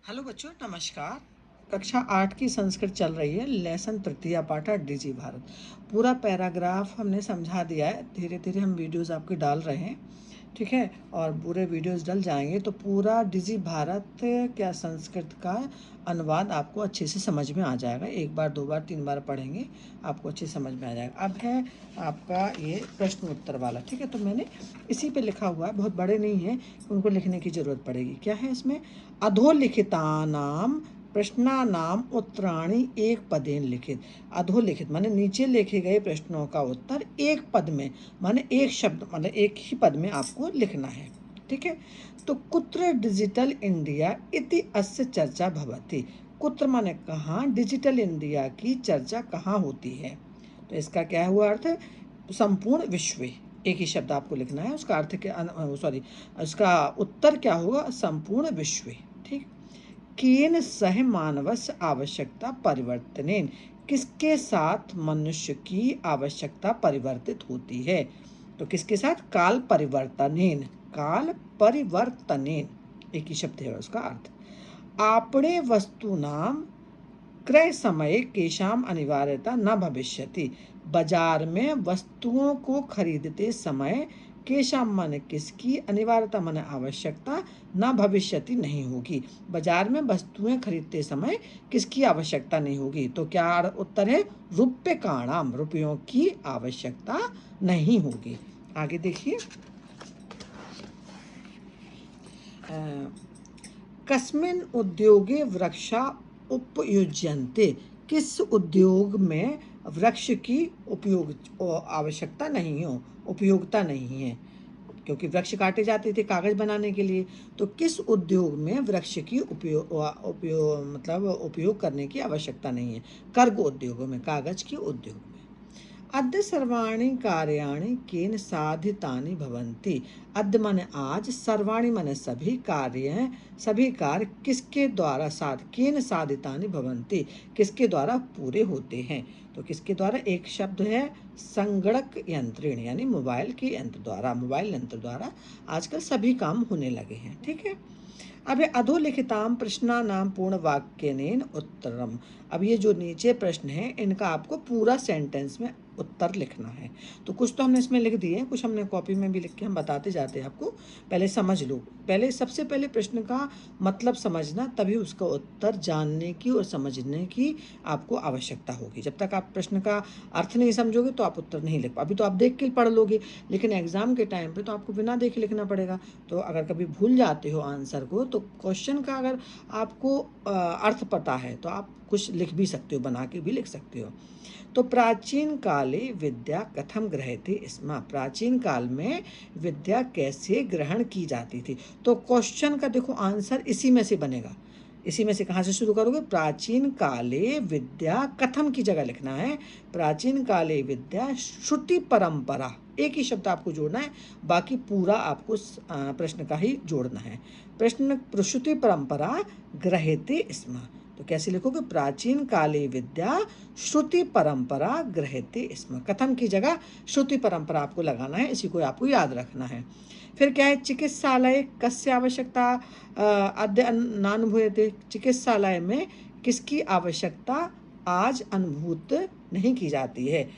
Hello बच्चों, नमस्कार। कक्षा 8 की संस्कृत चल रही है। लेसन तृतीया पाठा डिजी भारत। पूरा पैराग्राफ हमने समझा दिया है। धीरे धीरे हम वीडियोस आपके डाल रहे हैं, ठीक है। और पूरे वीडियोस डल जाएंगे तो पूरा डिजी भारत क्या संस्कृत का अनुवाद आपको अच्छे से समझ में आ जाएगा। एक बार, दो बार, तीन बार पढ़ेंगे, आपको अच्छे समझ में आ जाएगा। अब है आपका ये प्रश्न उत्तर वाला, ठीक है। तो मैंने इसी पे लिखा हुआ है, बहुत बड़े नहीं है, उनको लिखने की ज़रूरत पड़ेगी। क्या है इसमें? अधोलिखितानाम प्रश्नानाम उत्तराणि एक पदेन लिखित। अधोलिखित माने नीचे लिखे गए प्रश्नों का उत्तर एक पद में, माने एक शब्द, मतलब एक ही पद में आपको लिखना है, ठीक है। तो कुत्र डिजिटल इंडिया इति अस्य चर्चा भवति। कुत्र माने कहाँ, डिजिटल इंडिया की चर्चा कहाँ होती है। तो इसका क्या हुआ अर्थ? संपूर्ण विश्व। एक ही शब्द आपको लिखना है, उसका अर्थ क्या, सॉरी, उसका उत्तर क्या होगा? संपूर्ण विश्व, ठीक। केन सह मानवस्य आवश्यकता परिवर्तनेन, किसके साथ मनुष्य की आवश्यकता परिवर्तित होती है? तो किसके साथ? काल परिवर्तनेन। काल परिवर्तनेन एक ही शब्द है उसका अर्थ। आपणे वस्तूनाम क्रय समय केशाम अनिवार्यता न भविष्यति। बाजार में वस्तुओं को खरीदते समय केशाम माने किसकी, अनिवार्यता माने आवश्यकता, न भविष्यति नहीं होगी। बाजार में वस्तुएं खरीदते समय किसकी आवश्यकता नहीं होगी? तो क्या उत्तर है? रूप्यकाणाम, रुपयों की आवश्यकता नहीं होगी। आगे देखिए, कस्मिन् उद्योगे वृक्षा उपयुज्यन्ते। किस उद्योग में वृक्ष की उपयोग आवश्यकता नहीं हो, उपयोगिता नहीं है, क्योंकि वृक्ष काटे जाते थे कागज बनाने के लिए। तो किस उद्योग में वृक्ष की उपयोग करने की आवश्यकता नहीं है? कर्ग उद्योगों में, कागज के उद्योग में। अद्य सर्वाणि कार्याणि केन साधितानि भवन्ति। अद्य माने आज, सर्वाणि माने सभी कार्य, सभी कार्य किसके द्वारा केन साधितानि भवन्ति, किसके द्वारा पूरे होते हैं। तो किसके द्वारा? एक शब्द है संगणक यंत्रेण, यानी मोबाइल के यंत्र द्वारा, मोबाइल यंत्र द्वारा आजकल सभी काम होने लगे हैं, ठीक है। अब अधोलिखिताम प्रश्नानाम पूर्ण वाक्यनेन उत्तरम। अब ये जो नीचे प्रश्न है इनका आपको पूरा सेंटेंस में उत्तर लिखना है। तो कुछ तो हमने इसमें लिख दिए हैं, कुछ हमने कॉपी में भी लिख के हम बताते जाते हैं आपको। पहले समझ लो, पहले सबसे पहले प्रश्न का मतलब समझना, तभी उसका उत्तर जानने की और समझने की आपको आवश्यकता होगी। जब तक आप प्रश्न का अर्थ नहीं समझोगे तो आप उत्तर नहीं लिख। अभी तो आप देख के पढ़ लोगे, लेकिन एग्जाम के टाइम पे तो आपको बिना देखे लिखना पड़ेगा। तो अगर कभी भूल जाते हो आंसर को, तो क्वेश्चन का अगर आपको अर्थ पता है तो आप कुछ लिख भी सकते हो, बना के भी लिख सकते हो। तो प्राचीन काले विद्या कथम गृह्यते स्म। प्राचीन काल में विद्या कैसे ग्रहण की जाती थी। तो क्वेश्चन का देखो आंसर इसी में से बनेगा। इसी में से कहाँ से शुरू करोगे? प्राचीन काले विद्या, कथम की जगह लिखना है प्राचीन काले विद्या श्रुति परंपरा। एक ही शब्द आपको जोड़ना है, बाकी पूरा आपको प्रश्न का ही जोड़ना है। प्रश्न श्रुति परंपरा गृह्यते स्म। तो कैसे लिखोगे? प्राचीन काले विद्या श्रुति परंपरा गृह्यते स्म। कथम की जगह श्रुति परंपरा आपको लगाना है, इसी को आपको याद रखना है। फिर क्या है? चिकित्सालय कस्य आवश्यकता अद्य नानुभूयते। चिकित्सालय में किसकी आवश्यकता आज अनुभूत नहीं की जाती है,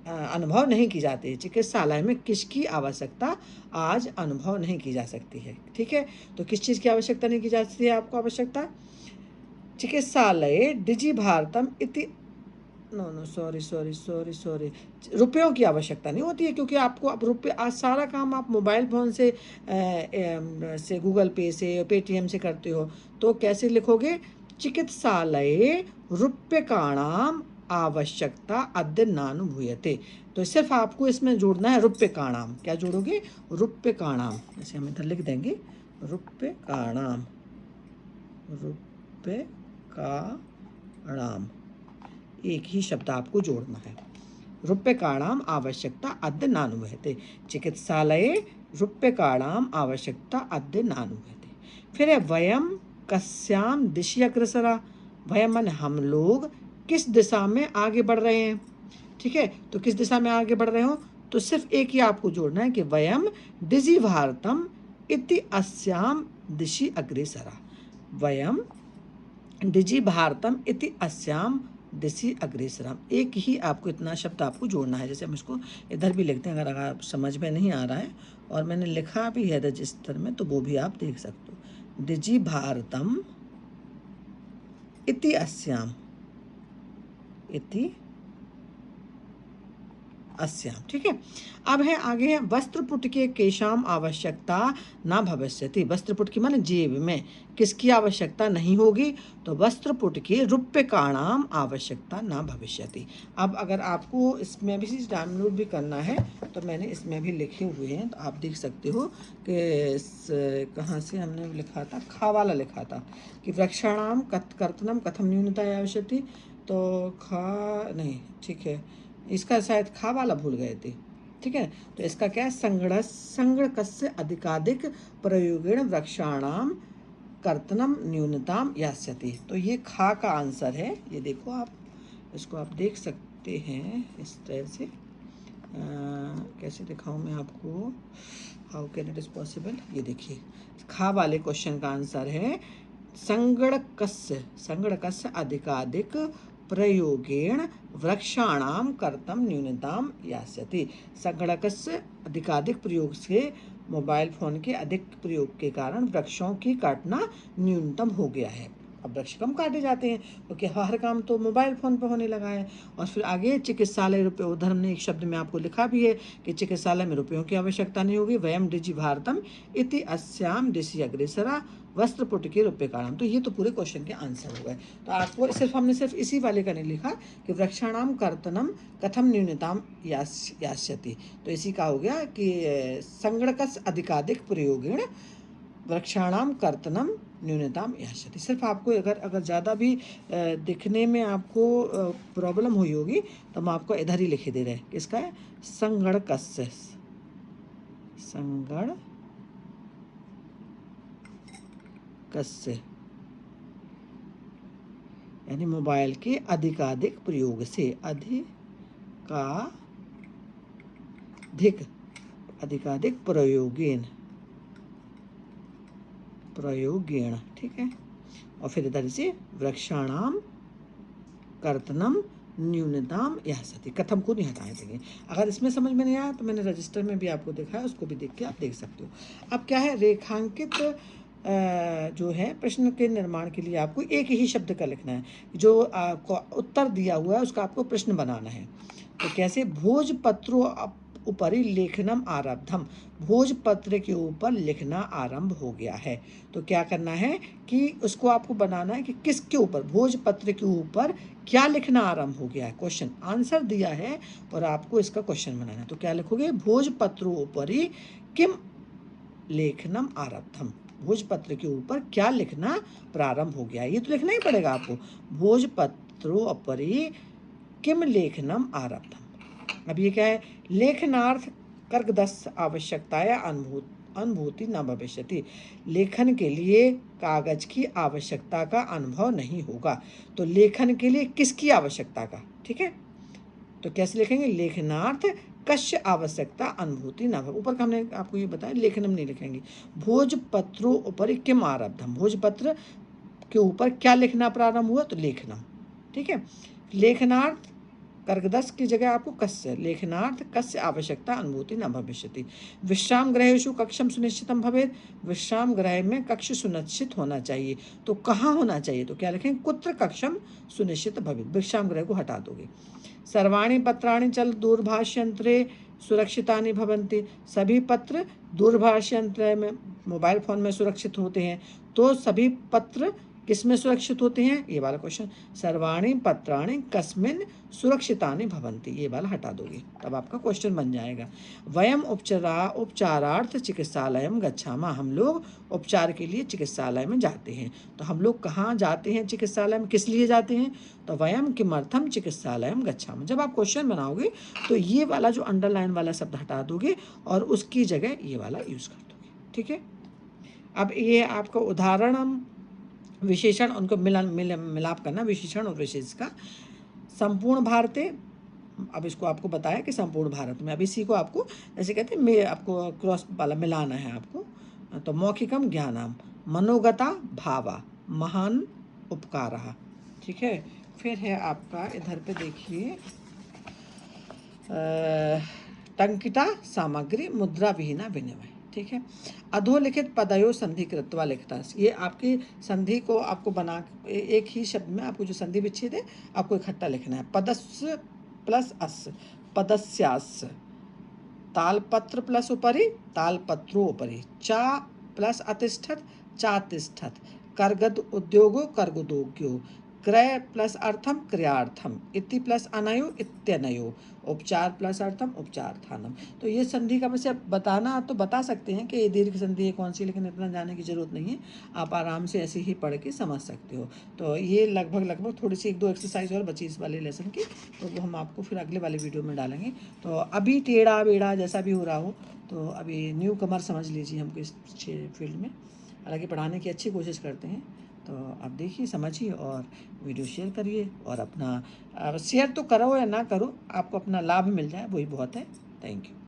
अनुभव नहीं की जाती है। चिकित्सालय में किसकी आवश्यकता आज अनुभव नहीं की जा सकती है, ठीक है। तो किस चीज़ की आवश्यकता नहीं की जा सकती है आपको? आवश्यकता चिकित्सालय डिजी भारतम इति, no no, sorry sorry sorry sorry, रुपयों की आवश्यकता नहीं होती है, क्योंकि आपको अब रुपये, आज सारा काम आप मोबाइल फ़ोन से गूगल पे से, पेटीएम से करते हो। तो कैसे लिखोगे? चिकित्सालय रुप्यकाणाम आवश्यकता अद्य नानुभूयते। तो सिर्फ आपको इसमें जोड़ना है रुप्यकाणाम। क्या जोड़ोगे? रुप्यकाणाम। जैसे हम इधर लिख देंगे रुप्यकाणाम, रुप्यकाणाम, एक ही शब्द आपको जोड़ना है। रूप्यकाणाम आवश्यकता अद्य नानुभूयते। चिकित्सालये रूप्यकाणाम आवश्यकता अद्य नानुभूयते। फिर है वयम कस्याम दिशि अग्रसरा। वयम माने हम लोग किस दिशा में आगे बढ़ रहे हैं, ठीक है। तो किस दिशा में आगे बढ़ रहे हो? तो सिर्फ एक ही आपको जोड़ना है कि वयम डिजी भारतम इति अस्याम दिशि अग्रसरा। वयम डिजि भारतम इति अस्याम दिशि अग्रेसरम। एक ही आपको इतना शब्द आपको जोड़ना है। जैसे हम इसको इधर भी लिखते हैं, अगर आप समझ में नहीं आ रहा है और मैंने लिखा भी है रजिस्टर में, तो वो भी आप देख सकते हो। डिजि भारतम इति अस्याम, इति अस्याम, ठीक है। अब है आगे है वस्त्रपुट के केशाम आवश्यकता न भविष्यति। वस्त्रपुट की माने जेब में किसकी आवश्यकता नहीं होगी, तो वस्त्रपुट के रूप्यकाणाम आवश्यकता न भविष्यति। अब अगर आपको इसमें भी डाउनलोड भी करना है तो मैंने इसमें भी लिखे हुए हैं, तो आप देख सकते हो कि कहाँ से हमने लिखा था, खा वाला लिखा था कि वृक्षाणाम कर्तनम कथम न्यूनता आवश्यकति। तो खा नहीं, ठीक है, इसका शायद खा वाला भूल गए थे, ठीक है। तो इसका क्या है, संगणकस्य अधिकाधिक प्रयोगेण वृक्षाणाम कर्तनम न्यूनताम यास्यति। तो ये खा का आंसर है। ये देखो आप, इसको आप देख सकते हैं इस तरह से। कैसे दिखाऊं मैं आपको, how can it is possible. ये देखिए, खा वाले क्वेश्चन का आंसर है संगणकस्य अधिकाधिक प्रयोगेण वृक्षाणाम कर्तम न्यूनताम यास्यति। संगणकस्य अधिकाधिक प्रयोग से, मोबाइल फोन के अधिक प्रयोग के कारण वृक्षों की काटना न्यूनतम हो गया है। अब वृक्ष कम काटे जाते हैं क्योंकि हर काम तो मोबाइल फ़ोन पर होने लगा है। और फिर आगे चिकित्सालय रुपये, उधर हमने एक शब्द में आपको लिखा भी है कि चिकित्सालय में रुपयों की आवश्यकता नहीं होगी। वयम डिजि भारतम इति अस्याम दिशि अग्रेसरा वस्त्रपुट के रुपये कारणम। तो ये तो पूरे क्वेश्चन के आंसर हो गए। तो आपको हमने सिर्फ इसी वाले का नहीं लिखा कि वृक्षाणाम कर्तनम कथम न्यूनताम यास्यति। तो इसी का हो गया कि संगणकस्य अधिकाधिक प्रयोगेण वृक्षाणाम कर्तनम न्यूनताम यास्यति। सिर्फ आपको अगर ज़्यादा भी दिखने में आपको प्रॉब्लम हुई होगी तो हम आपको इधर ही लिखे दे रहे हैं। किसका है, संगणकस्य, संगणकस्य यानी मोबाइल के अधिकाधिक प्रयोग से, अधिकाधिक प्रयोगेण, ठीक है। और फिर इधर से वृक्षाणाम कर्तनम न्यूनताम यास्यति, कथम को नहीं हटाए देंगे। अगर इसमें समझ में नहीं आया तो मैंने रजिस्टर में भी आपको दिखाया, उसको भी देख के आप देख सकते हो। अब क्या है, रेखांकित जो है प्रश्न के निर्माण के लिए आपको एक ही शब्द का लिखना है। जो आपको उत्तर दिया हुआ है उसका आपको प्रश्न बनाना है। तो कैसे, भोजपत्रो उपरि लेखनम आरब्धम। भोजपत्र के ऊपर लिखना आरंभ हो गया है। तो क्या करना है कि उसको आपको बनाना है कि किसके ऊपर, भोजपत्र के ऊपर क्या लिखना आरंभ हो गया है। क्वेश्चन आंसर दिया है और आपको इसका क्वेश्चन बनाना है। तो क्या लिखोगे, भोजपत्रो उपरि किम लेखनम आरब्धम। भोजपत्र के ऊपर क्या लिखना प्रारंभ हो गया है, ये तो लिखना ही पड़ेगा आपको। भोजपत्रो उपरि किम लेखनम आरब्धम। अब ये क्या है, लेखनार्थ कर्कदस्य आवश्यकताया अनुभूति न भविष्यति। लेखन के लिए कागज की आवश्यकता का अनुभव नहीं होगा। तो लेखन के लिए किसकी आवश्यकता का, ठीक है। तो कैसे लिखेंगे, लेखनार्थ कस्य आवश्यकता अनुभूति न भव। ऊपर का हमने आपको ये बताया, लेखनम नहीं लिखेंगे। भोजपत्रो उपरि किम आरब्धम, भोजपत्र के ऊपर क्या लिखना प्रारंभ हुआ, तो लेखनम, ठीक है। लेखनार्थ कर्कदस की जगह आपको कस्य, लेखनार्थ कस्य आवश्यकता अनुभूति न भविष्यति। विश्राम गृहेषु कक्षम सुनिश्चितम भवेत्। विश्राम गृह में कक्ष सुनिश्चित होना चाहिए। तो कहाँ होना चाहिए, तो क्या लिखेंगे, कुत्र कक्षम सुनिश्चित भवेत्। विश्राम गृह को हटा दोगे। सर्वाणि पत्राणि चल दूरभाषयंत्रे सुरक्षितानि भवन्ति। सभी पत्र दूरभाष यंत्र में, मोबाइल फोन में सुरक्षित होते हैं। तो सभी पत्र किस में सुरक्षित होते हैं, ये वाला क्वेश्चन। सर्वाणि पत्राणि कस्मिन् सुरक्षितानि भवन्ति, ये वाला हटा दोगे, तब आपका क्वेश्चन बन जाएगा। वयम उपचारार्थ चिकित्सालयम गच्छामः। हम लोग उपचार के लिए चिकित्सालय में जाते हैं। तो हम लोग कहाँ जाते हैं चिकित्सालय में, किस लिए जाते हैं, तो वयम किमर्थम चिकित्सालयम गच्छामः। जब आप क्वेश्चन बनाओगे तो ये वाला जो अंडरलाइन वाला शब्द हटा दोगे और उसकी जगह ये वाला यूज़ कर दोगे, ठीक है। अब ये आपका उदाहरण विशेषण, उनको मिलाप करना, विशेषण और विशेष का। संपूर्ण भारते, अब इसको आपको बताया कि संपूर्ण भारत में, अब इसी को आपको जैसे कहते हैं आपको क्रॉस वाला मिलाना है आपको। तो मौखिकम ज्ञानम, मनोगता भावा, महान उपकारः। ठीक है, फिर है आपका इधर पे देखिए टंकिता सामग्री मुद्रा विहीना विनिमय। ठीक है, अधोलिखित पदयो संधि कृत्वा लिखता, ये आपकी संधि को आपको बना एक ही शब्द में आपको जो संधि विच्छेद है आपको इकट्ठा लिखना है। पदस्य प्लस अस, पदस्यास्य, तालपत्र प्लस उपरि, तालपत्रोपरि, चा प्लस अतिष्ठत, चातिष्ठत, कर्गद उद्योगो, कर्गदोग्यो, क्रय प्लस अर्थम, क्रियार्थम, इति प्लस अनयो, इत्यनयो, उपचार प्लस अर्थम, उपचार्थानम। तो ये संधि का वैसे बताना तो बता सकते हैं कि ये दीर्घ संधि है कौन सी, लेकिन इतना जाने की जरूरत नहीं है, आप आराम से ऐसे ही पढ़ के समझ सकते हो। तो ये लगभग थोड़ी सी 1-2 एक्सरसाइज और बची इस वाले लेसन की, तो वो हम आपको फिर अगले वाले वीडियो में डालेंगे। तो अभी टेढ़ा बेड़ा जैसा भी हो रहा हो, तो अभी न्यू कमर समझ लीजिए हमको इस फील्ड में, हालांकि पढ़ाने की अच्छी कोशिश करते हैं। तो आप देखिए, समझिए और वीडियो शेयर करिए, और अपना शेयर तो करो या ना करो, आपको अपना लाभ मिल जाए वही बहुत है। Thank you.